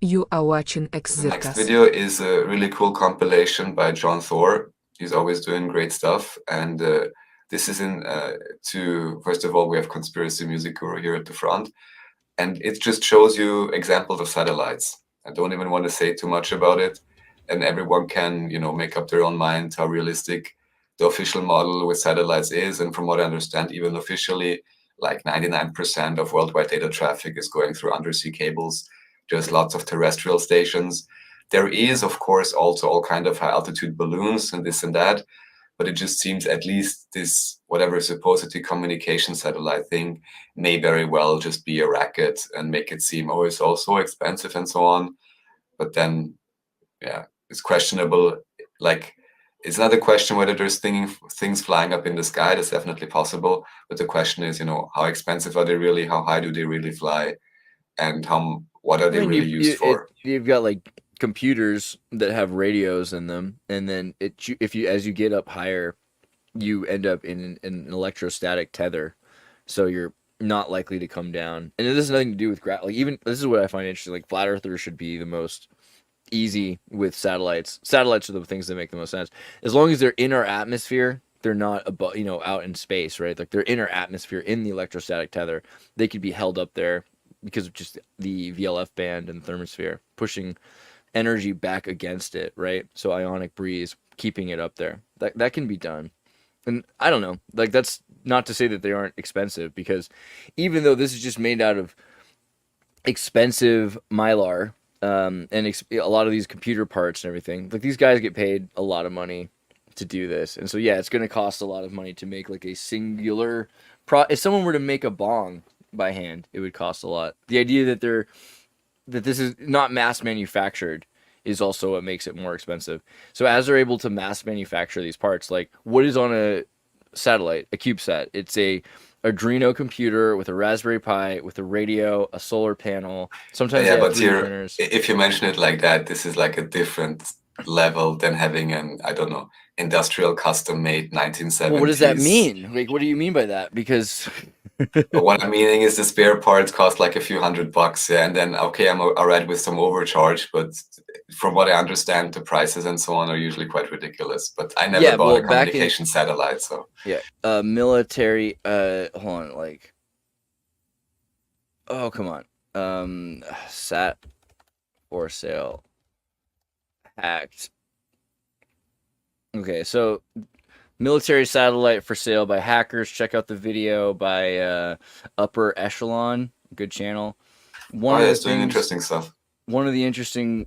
You are watching The next Xirtus. video is a really cool compilation by John Thor. He's always doing great stuff. And this is first of all, we have Conspiracy Music Guru here at the front. And it just shows you examples of satellites. I don't even want to say too much about it. And everyone can, make up their own mind how realistic the official model with satellites is. And from what I understand, even officially, like 99% of worldwide data traffic is going through undersea cables. There's lots of terrestrial stations. There is, of course, also all kind of high altitude balloons and this and that, but it just seems at least this whatever supposedly communication satellite thing may very well just be a racket and make it seem, oh, it's all so expensive and so on. But then, yeah, it's questionable. Like, it's not a question whether there's things flying up in the sky. That's definitely possible. But the question is, how expensive are they really? How high do they really fly? And what are I they mean, really used for? you've got like computers that have radios in them, and then if you as you get up higher, you end up in an electrostatic tether, so you're not likely to come down. And it has nothing to do with Like even this is what I find interesting. Like flat earthers should be the most easy with satellites. Satellites are the things that make the most sense. As long as they're in our atmosphere, they're not above, out in space, right? Like they're in our atmosphere in the electrostatic tether. They could be held up there because of just the VLF band and thermosphere pushing energy back against it, right? So ionic breeze keeping it up there. That can be done. And I don't know. Like that's not to say that they aren't expensive because even though this is just made out of expensive mylar, a lot of these computer parts and everything. Like these guys get paid a lot of money to do this, and so yeah, it's going to cost a lot of money to make like a singular If someone were to make a bong by hand, it would cost a lot. The idea that this is not mass manufactured is also what makes it more expensive. So as they're able to mass manufacture these parts, like what is on a satellite, a CubeSat? It's a Arduino computer with a Raspberry Pi, with a radio, a solar panel. Sometimes Yeah, they have but 3D here, printers. if you mention it like that, this is like a different level than having I don't know, industrial custom made Well, what does that 1970s. mean? Like, what do you mean by that? Because What I'm meaning is the spare parts cost like a few $100, yeah, and then okay, I'm alright with some overcharge, but from what I understand, the prices and so on are usually quite ridiculous. But I never yeah, bought well, a communication satellite, so military. Hold on, like, oh come on, sat for sale, hacked. Okay, so military satellite for sale by hackers. Check out the video by Upper Echelon, good channel. One oh of yeah, the it's doing things interesting stuff. one of the interesting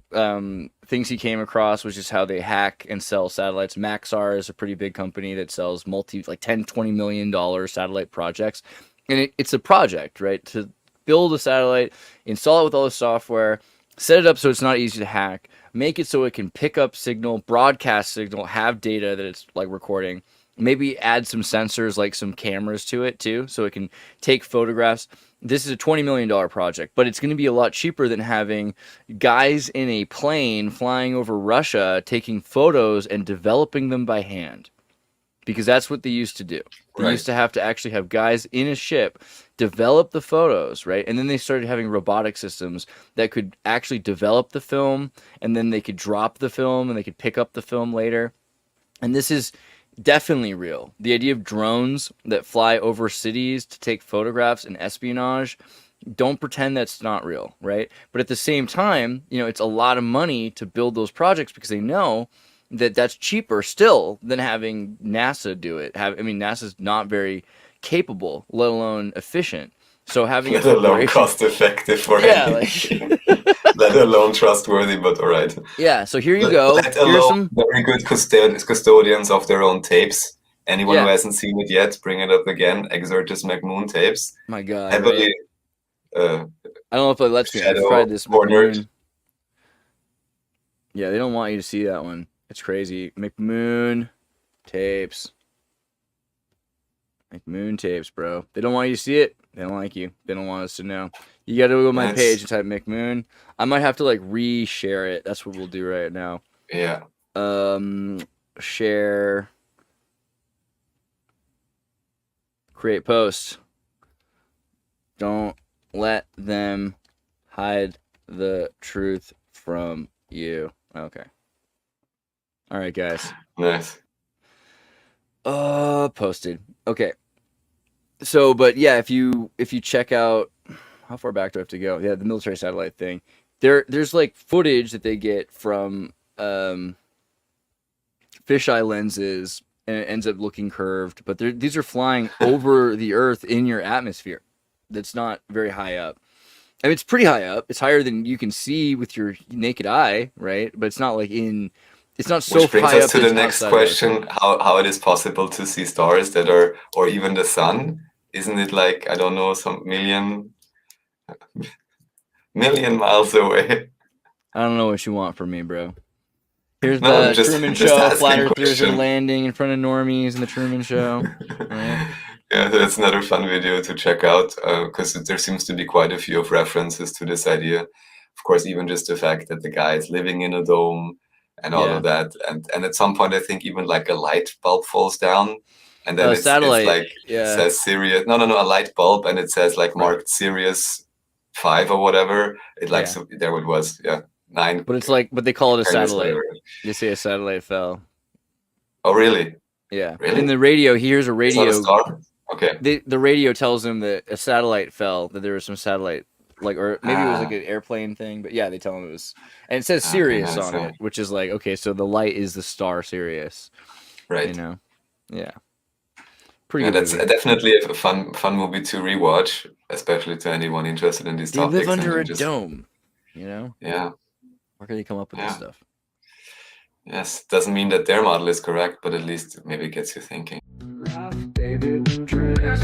things he came across was just how they hack and sell satellites. Maxar is a pretty big company that sells like 10, $20 million satellite projects. And it's a project, right? To build a satellite, install it with all the software, set it up so it's not easy to hack, make it so it can pick up signal, broadcast signal, have data that it's like recording. Maybe add some sensors like some cameras to it too, so it can take photographs. This is a $20 million project, but it's going to be a lot cheaper than having guys in a plane flying over Russia taking photos and developing them by hand, because that's what they used to do. They Right. used to have to actually have guys in a ship develop the photos, right? And then they started having robotic systems that could actually develop the film, and then they could drop the film and they could pick up the film later. And this is definitely real. The idea of drones that fly over cities to take photographs and espionage, don't pretend that's not real, right? But at the same time, it's a lot of money to build those projects because they know that that's cheaper still than having NASA do it. NASA's not very capable, let alone efficient. So having a Let alone corporation, cost effective for yeah, like anything. Let alone trustworthy, but all right. yeah. So here you Let, go. let Here's alone some, very good custodians of their own tapes. Anyone who yeah. hasn't seen it yet, bring it up again. Xirtus McMoon tapes. My God, right? Heavily uh, I don't know if it lets me. I've shadow tried this cornered. McMoon. Yeah, they don't want you to see that one. It's crazy. McMoon tapes. McMoon tapes, bro. They don't want you to see it. They don't like you. They don't want us to know. You got to go to my And page it's, and type McMoon. I might have to like re-share it. That's what we'll do right now. yeah. Um, share, create post. Don't let them hide the truth from you. Okay. All right, guys. Nice. Posted. Okay. So, but yeah, if you check out, how far back do I have to go? Yeah, the military satellite thing. There's like footage that they get from fisheye lenses, and it ends up looking curved. But these are flying over the Earth in your atmosphere. That's not very high up. I mean, it's pretty high up. It's higher than you can see with your naked eye, right? But it's not like in. It's not so Which brings high us up to that the it's next outside of us. question: how it is possible to see stars that are, or even the sun? Isn't it like, I don't know, some million miles away? I don't know what you want from me, bro. Here's No, I'm the just Truman just Show. Flat asking Earthers are question. landing in front of normies in the Truman Show. Right? Yeah, that's another fun video to check out, because there seems to be quite a few of references to this idea. Of course, even just the fact that the guy is living in a dome and all Yeah. of that, and at some point I think even like a light bulb falls down, and then it's Satellite. like it Yeah. says Sirius. No, a light bulb, and it says like Right. marked Sirius 5 or whatever. It like, Yeah. so there it was, yeah, 9. But it's like, but they call it a Canis, satellite. whatever. They say a satellite fell. Oh, really? Yeah. Really? In the radio, he hears a It's not a radio. star? Okay. The radio tells him that a satellite fell. That there was some satellite, like, or maybe it was like Ah, an airplane thing. But yeah, they tell him it was, and it says okay, Sirius nice. on it, which is like, okay, so the light is the star Sirius. Right. You know. Yeah. Pretty Yeah, good that's movie. definitely a fun movie to rewatch, especially to anyone interested in these They live topics. And under you a just, dome. You know. yeah, Where can they come up with this yeah, stuff? yes. Doesn't mean that their model is correct, but at least maybe it gets you thinking. Love, baby, dress,